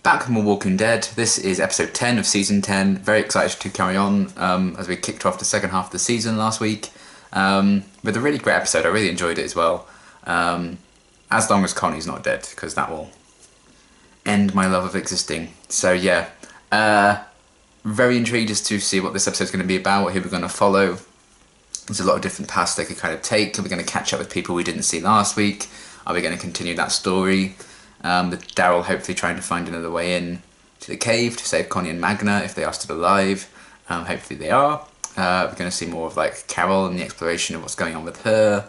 Back with more Walking Dead. This is episode 10 of season 10. Very excited to carry on as we kicked off the second half of the season last week. With a really great episode. I really enjoyed it as well. As long as Connie's not dead, because that will end my love of existing. So yeah, very intrigued as to see what this episode's going to be about, who we're going to follow. There's a lot of different paths they could kind of take. Are we going to catch up with people we didn't see last week? Are we going to continue that story? With Daryl hopefully trying to find another way in to the cave to save Connie and Magna if they are still alive. Hopefully they are. We're going to see more of like Carol and the exploration of what's going on with her.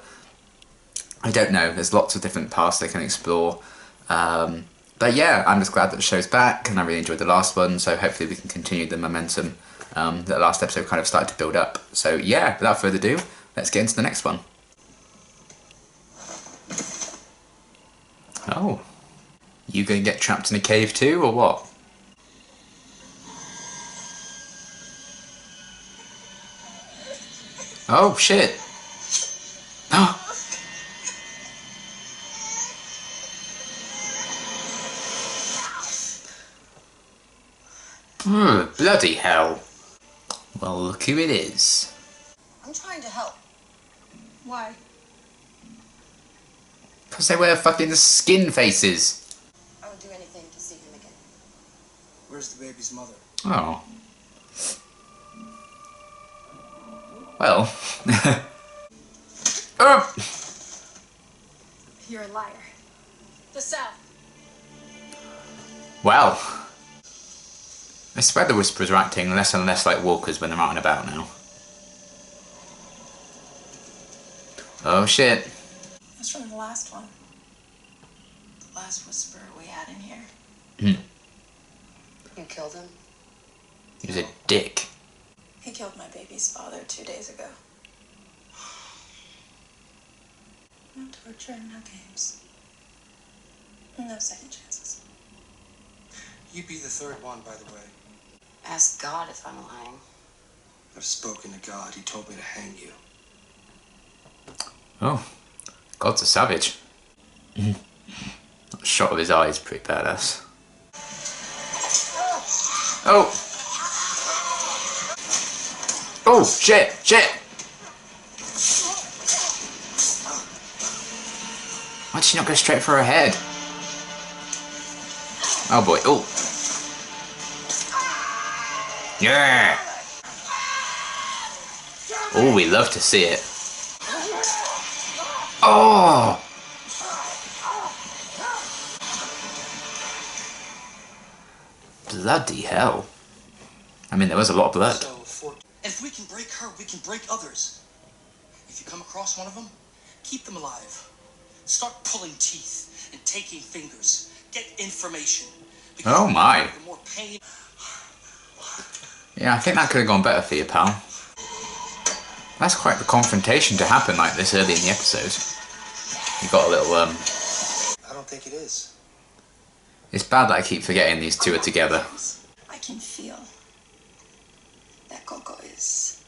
I don't know, there's lots of different paths they can explore. But yeah, I'm just glad that the show's back and I really enjoyed the last one, so hopefully we can continue the momentum that the last episode kind of started to build up. So yeah, without further ado, let's get into the next one. Oh. You gonna get trapped in a cave too, or what? Oh, shit! Oh! Bloody hell. Well, look who it is. I'm trying to help. Why? Because they wear fucking skin faces. I would do anything to see him again. Where's the baby's mother? Oh. Well. Oh! You're a liar. The South. Well. I swear the Whisperers are acting less and less like walkers when they're out and about now. Oh shit. That's from the last one. The last Whisperer we had in here. Hmm. You killed him? He was a dick. He killed my baby's father 2 days ago. No torture, no games. No second chances. You'd be the third one, by the way. Ask God if I'm lying. I've spoken to God. He told me to hang you. Oh. God's a savage. That shot of his eye is pretty badass. Oh! Oh, shit! Shit! Why did she not go straight for her head? Oh boy, oh! Yeah! Oh, we love to see it. Oh! Bloody hell. I mean, there was a lot of blood. If we can break her, we can break others. If you come across one of them, keep them alive. Start pulling teeth and taking fingers. Get information. Oh my. The more pain. Yeah, I think that could have gone better for you, pal. That's quite the confrontation to happen like this early in the episode. You got a little, I don't think it is. It's bad that I keep forgetting these two are together. I can feel that Coco is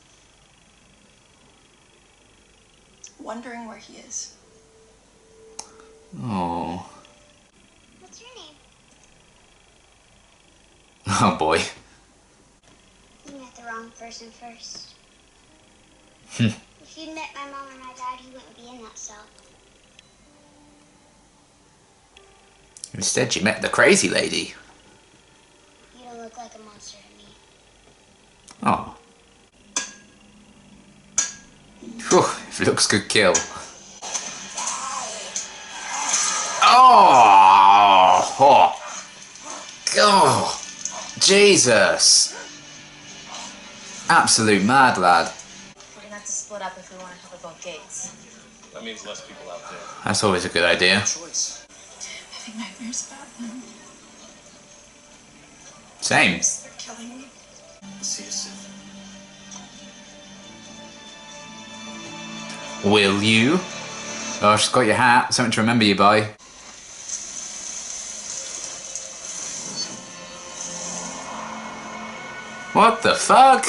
wondering where he is. Oh. What's your name? Oh boy. You met the wrong person first. Hmm. If you'd met my mom or my dad, you wouldn't be in that cell. Instead, you met the crazy lady. You don't look like a monster to me. Oh. Whew, if looks could kill. Oh! Oh! Oh! Jesus! Absolute mad lad. We're gonna have to split up if we want to cover both gates. That means less people out there. That's always a good idea. Choice. I'm having nightmares about them. Same. They're killing me. See you soon. Will you? Oh, she's got your hat. Something to remember you by. What the fuck?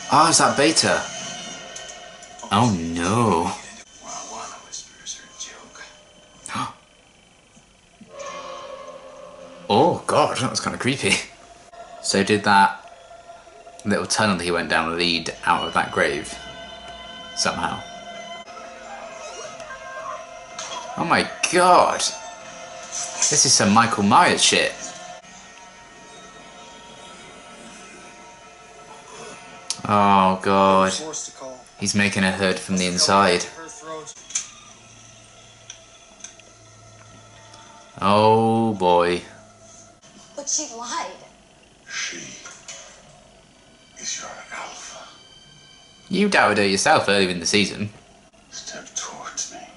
Oh, is that Beta? Oh no. Whisperers are a joke. Oh god, that was kind of creepy. So did that little tunnel that he went down lead out of that grave? Somehow. Oh my god! This is some Michael Myers shit. Oh god. He's making her hurt from the inside. Oh boy. But she lied. She is your alpha. You doubted her yourself earlier in the season. Step towards me.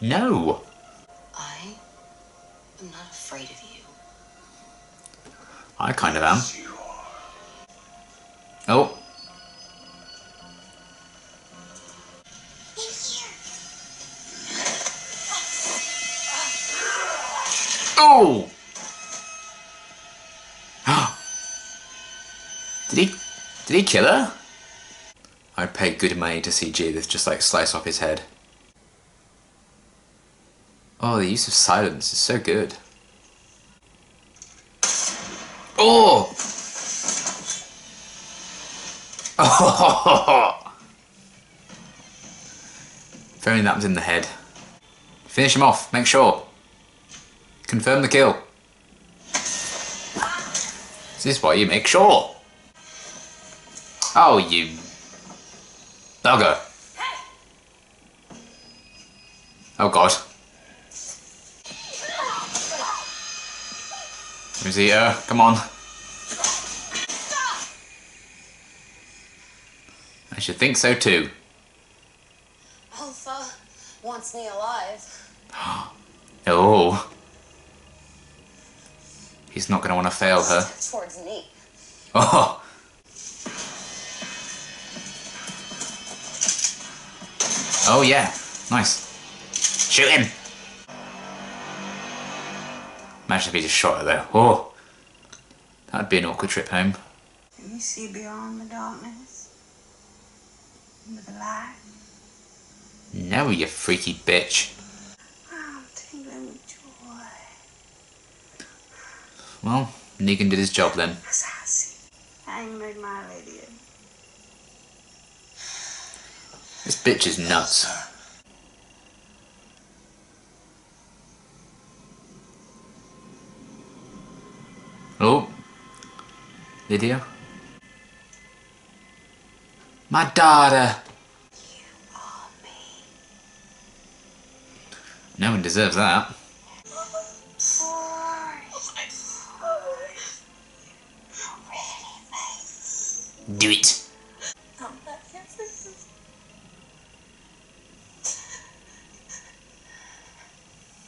No. I am not afraid of you. I kind of am. Yes, you are. Oh. Oh! Did he kill her? I'd pay good money to see Judith just like slice off his head. Oh, the use of silence is so good. Oh! Oh! If only that was in the head. Finish him off, make sure. Confirm the kill. Is this why you make sure? Oh, you bugger. Oh god. Rosita, come on. I should think so too. Alpha wants me alive. Oh. He's not going to want to fail her. Step towards me. Oh. Oh yeah, nice. Shoot him! Imagine if he just shot her there. Oh, that'd be an awkward trip home. Can you see beyond the darkness? Into the light? No, you freaky bitch. I'm tingling with joy. Well, Negan did his job then. As I see. I ain't made my lady yet. This bitch is nuts. Oh. Lydia? My daughter! Oh, me. No one deserves that. Do it.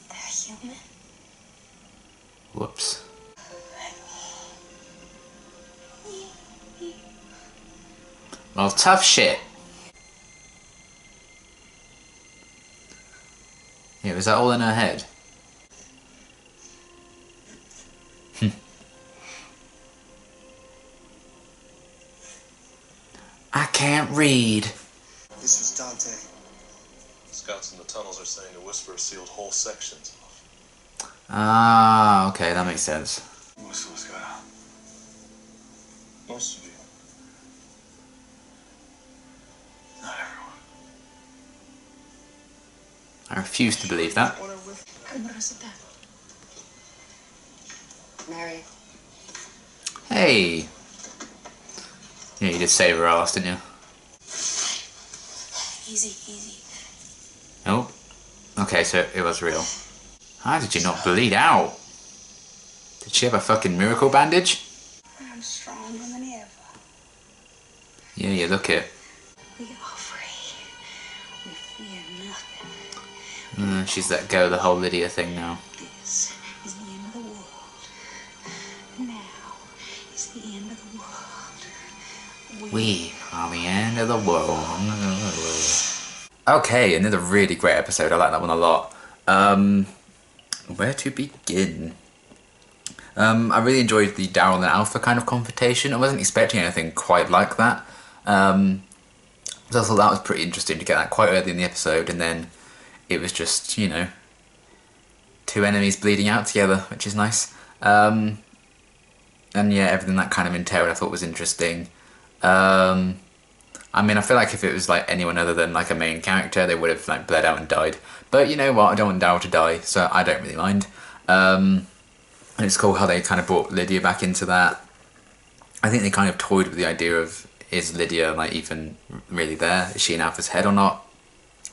They're human. Whoops. Well, tough shit. Yeah, was that all in her head? I can't read. This was Dante. Scouts in the tunnels are saying the Whisperer sealed whole sections off. Ah, okay, that makes sense. Most of us got out. Most of you. Not everyone. I refuse to believe that. Mary. Hey! Yeah, you did save her ass, didn't you? Easy, easy. Oh. Okay, so it was real. How did you not bleed out? Did she have a fucking miracle bandage? I'm stronger than ever. Yeah, you look it. We are free. We fear nothing. She's let go of the whole Lydia thing now. This is the end of the world. Now is the end of the world. We are the end of the world. Okay, another really great episode. I like that one a lot. Where to begin? I really enjoyed the Daryl and Alpha kind of confrontation. I wasn't expecting anything quite like that. So I thought that was pretty interesting to get that quite early in the episode, and then it was just, you know, two enemies bleeding out together, which is nice. And yeah, everything that kind of entailed I thought was interesting. I mean, I feel like if it was like anyone other than like a main character, they would have like bled out and died. But you know what? I don't want Daryl to die, so I don't really mind. And it's cool how they kind of brought Lydia back into that. I think they kind of toyed with the idea of, is Lydia like even really there? Is she in Alpha's head or not?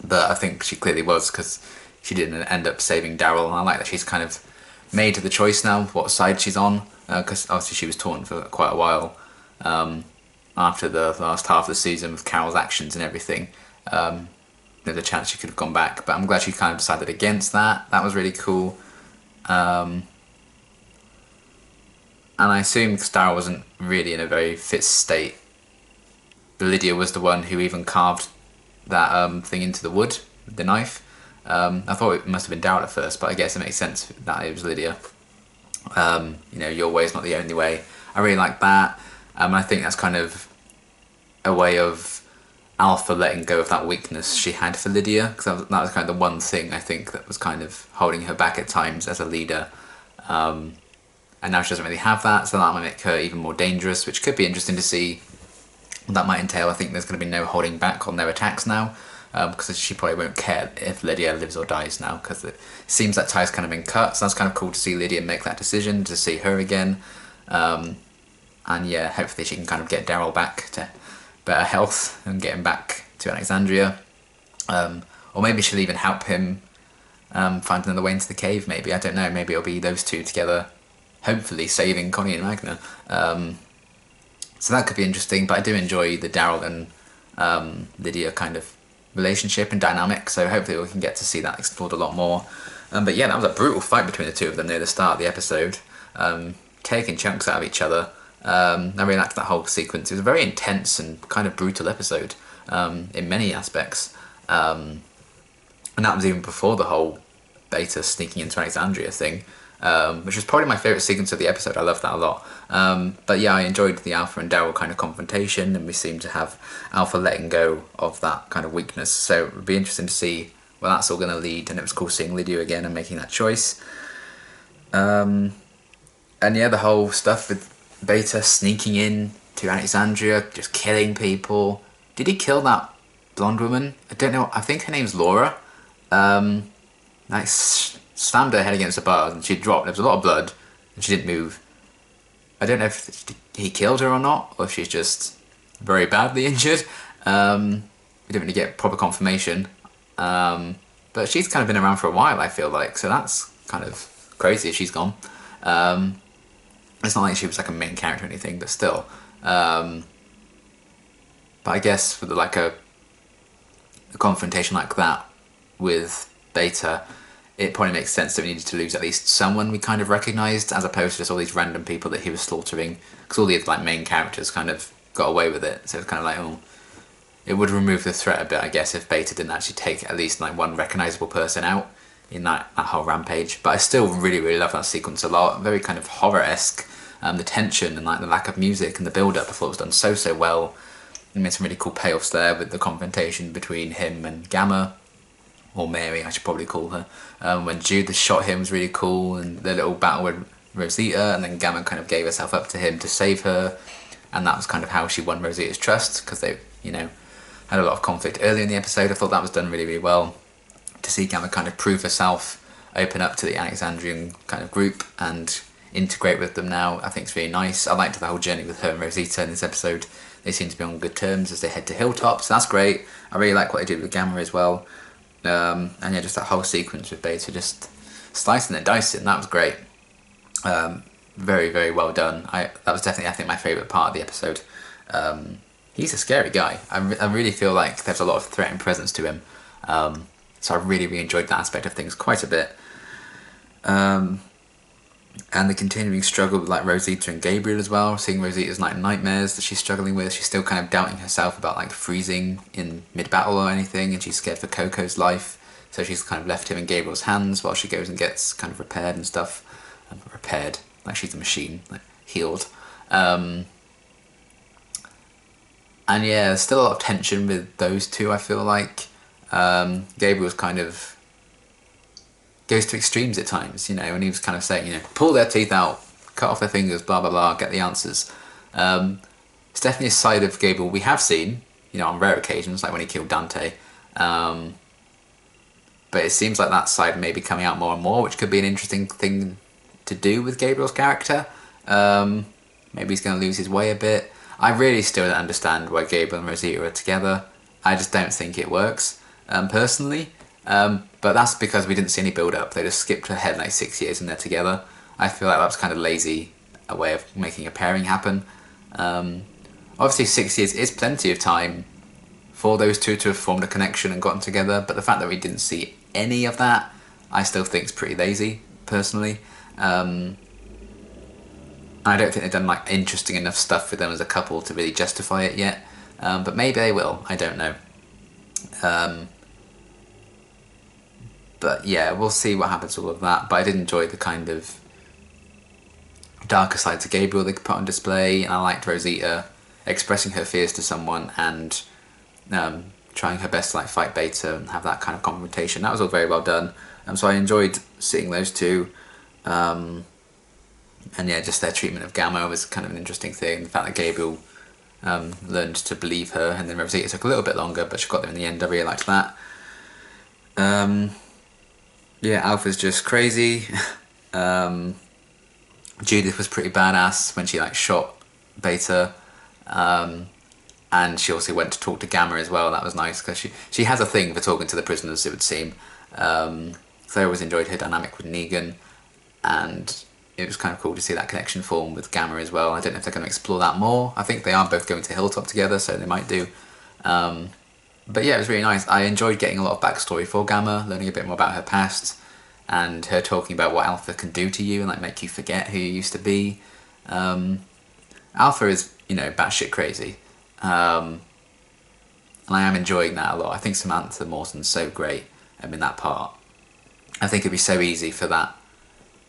But I think she clearly was, because she didn't end up saving Daryl. And I like that she's kind of made the choice now what side she's on, because obviously she was torn for quite a while. After the last half of the season with Carol's actions and everything, there's a chance she could have gone back, but I'm glad she kind of decided against that. That was really cool. And I assume because Daryl wasn't really in a very fit state, Lydia was the one who even carved that thing into the wood with the knife. I thought it must have been Daryl at first, but I guess it makes sense that it was Lydia. You know, your way is not the only way. I really like that. I think that's kind of a way of Alpha letting go of that weakness she had for Lydia, because that was kind of the one thing I think that was kind of holding her back at times as a leader. And now she doesn't really have that, so that might make her even more dangerous, which could be interesting to see what that might entail. I think there's going to be no holding back on their attacks now, because she probably won't care if Lydia lives or dies now, because it seems that tie's kind of been cut, so that's kind of cool to see Lydia make that decision, to see her again. And yeah, hopefully she can kind of get Daryl back to better health and get him back to Alexandria. Or maybe she'll even help him find another way into the cave, maybe. I don't know, maybe it'll be those two together, hopefully saving Connie and Magna. So that could be interesting, but I do enjoy the Daryl and Lydia kind of relationship and dynamic, so hopefully we can get to see that explored a lot more. But yeah, that was a brutal fight between the two of them near the start of the episode, taking chunks out of each other. I really liked that whole sequence. It was a very intense and kind of brutal episode in many aspects. And that was even before the whole Beta sneaking into Alexandria thing, which was probably my favourite sequence of the episode. I loved that a lot. But yeah, I enjoyed the Alpha and Daryl kind of confrontation, and we seem to have Alpha letting go of that kind of weakness. So it would be interesting to see where that's all going to lead, and it was cool seeing Lydia again and making that choice. And yeah, the whole stuff with Beta sneaking in to Alexandria, just killing people. Did he kill that blonde woman? I don't know. I think her name's Laura. Like slammed her head against the bar and she dropped. There was a lot of blood and she didn't move. I don't know if he killed her or not, or if she's just very badly injured. We didn't really get proper confirmation. But she's kind of been around for a while, I feel like, so that's kind of crazy if she's gone. It's not like she was like a main character or anything, but still. But I guess for a confrontation like that with Beta, it probably makes sense that we needed to lose at least someone we kind of recognised, as opposed to just all these random people that he was slaughtering, because all the like main characters kind of got away with it. So it's kind of like, oh, it would remove the threat a bit, I guess, if Beta didn't actually take at least like one recognisable person out in that whole rampage. But I still really, really love that sequence a lot. Very kind of horror-esque. The tension and like the lack of music and the build-up, I thought was done so well. It made some really cool payoffs there with the confrontation between him and Gamma, or Mary, I should probably call her. When Judas shot him was really cool, and the little battle with Rosita, and then Gamma kind of gave herself up to him to save her, and that was kind of how she won Rosita's trust, because they, you know, had a lot of conflict earlier in the episode. I thought that was done really, really well. To see Gamma kind of prove herself, open up to the Alexandrian kind of group, and integrate with them now, I think it's really nice. I liked the whole journey with her and Rosita in this episode. They seem to be on good terms as they head to Hilltop, so that's great. I really like what they did with Gamma as well. And yeah, just that whole sequence with Beta just slicing and dicing, that was great. Very, very well done. That was definitely, I think, my favourite part of the episode. He's a scary guy. I really feel like there's a lot of threat and presence to him. So I really, really enjoyed that aspect of things quite a bit. And the continuing struggle with like Rosita and Gabriel as well, seeing Rosita's like nightmares that she's struggling with. She's still kind of doubting herself about like freezing in mid-battle or anything, and she's scared for Coco's life, so she's kind of left him in Gabriel's hands while she goes and gets kind of repaired and stuff. Repaired, like she's a machine, like healed. And yeah, there's still a lot of tension with those two, I feel like. Gabriel's kind of goes to extremes at times, you know, and he was kind of saying, you know, pull their teeth out, cut off their fingers, blah blah blah, get the answers. It's definitely a side of Gabriel we have seen, you know, on rare occasions, like when he killed Dante. But it seems like that side may be coming out more and more, which could be an interesting thing to do with Gabriel's character. Maybe he's going to lose his way a bit. I really still don't understand why Gabriel and Rosita are together. I just don't think it works, personally. But that's because we didn't see any build-up. They just skipped ahead like 6 years and they're together. I feel like that was kind of lazy, a way of making a pairing happen. Obviously 6 years is plenty of time for those two to have formed a connection and gotten together, but the fact that we didn't see any of that, I still think is pretty lazy, personally. I don't think they've done like interesting enough stuff with them as a couple to really justify it yet, but maybe they will, I don't know. But yeah, we'll see what happens with all of that, but I did enjoy the kind of darker side to Gabriel they could put on display, and I liked Rosita expressing her fears to someone and trying her best to like fight Beta and have that kind of confrontation. That was all very well done, so I enjoyed seeing those two. And yeah, just their treatment of Gamma was kind of an interesting thing. The fact that Gabriel learned to believe her, and then Rosita took a little bit longer, but she got there in the end. I really liked that. Yeah, Alpha's just crazy. Judith was pretty badass when she like shot Beta, and she also went to talk to Gamma as well. That was nice because she has a thing for talking to the prisoners, it would seem. So I always enjoyed her dynamic with Negan, and it was kind of cool to see that connection form with Gamma as well. I don't know if they're going to explore that more. I think they are both going to Hilltop together, so they might do. But yeah, it was really nice. I enjoyed getting a lot of backstory for Gamma, learning a bit more about her past, and her talking about what Alpha can do to you and like make you forget who you used to be. Alpha is, you know, batshit crazy. And I am enjoying that a lot. I think Samantha Mawson's so great in that part. I think it'd be so easy for that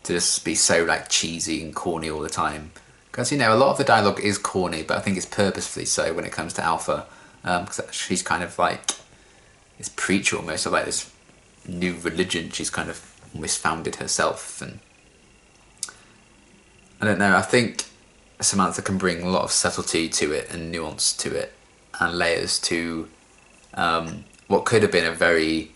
to just be so like cheesy and corny all the time. Because, you know, a lot of the dialogue is corny, but I think it's purposefully so when it comes to Alpha. Because she's kind of like this preacher almost of like this new religion. She's kind of almost founded herself, and I don't know, I think Samantha can bring a lot of subtlety to it and nuance to it and layers to what could have been a very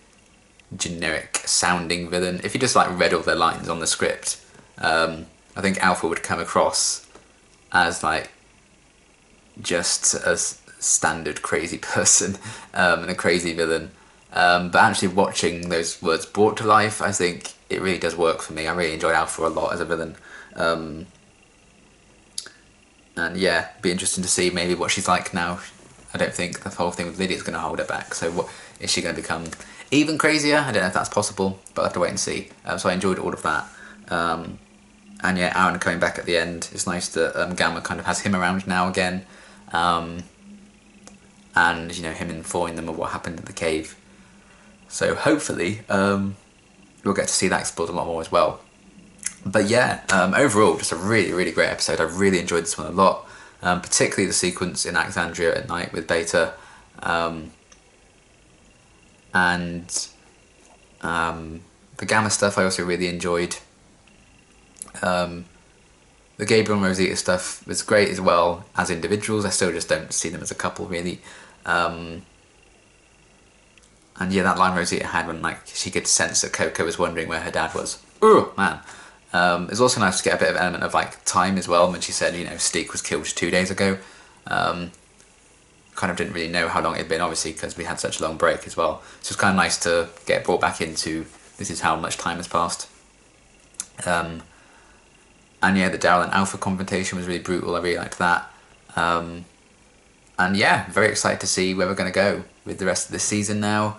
generic sounding villain. If you just like read all their lines on the script, I think Alpha would come across as like just a standard crazy person and a crazy villain. But actually watching those words brought to life, I think it really does work for me. I really enjoyed Alpha a lot as a villain. And yeah, be interesting to see maybe what she's like now. I don't think the whole thing with Lydia is going to hold her back. So what is she going to become even crazier? I don't know if that's possible, but I'll have to wait and see. So I enjoyed all of that. And yeah, Aaron coming back at the end. It's nice that Gamma kind of has him around now again. And, you know, him informing them of what happened in the cave. So hopefully we'll get to see that explored a lot more as well. But yeah, overall, just a really, really great episode. I really enjoyed this one a lot. Particularly the sequence in Alexandria at night with Beta. And the Gamma stuff I also really enjoyed. The Gabriel and Rosita stuff was great as well as individuals. I still just don't see them as a couple really. And yeah, that line Rosita had when like she could sense that Coco was wondering where her dad was. Oh man. It's also nice to get a bit of element of like time as well when she said, you know, Steak was killed 2 days ago. Kind of didn't really know how long it had been, obviously, because we had such a long break as well. So it's kind of nice to get brought back into this is how much time has passed. And yeah, the Daryl and Alpha confrontation was really brutal. I really liked that. And yeah, very excited to see where we're going to go with the rest of this season now.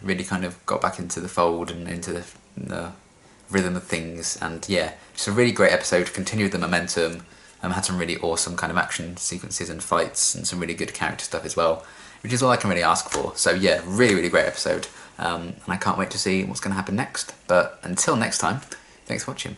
Really kind of got back into the fold and into the rhythm of things. And yeah, just a really great episode. Continued the momentum. Had some really awesome kind of action sequences and fights and some really good character stuff as well, which is all I can really ask for. So yeah, really, really great episode. And I can't wait to see what's going to happen next. But until next time, thanks for watching.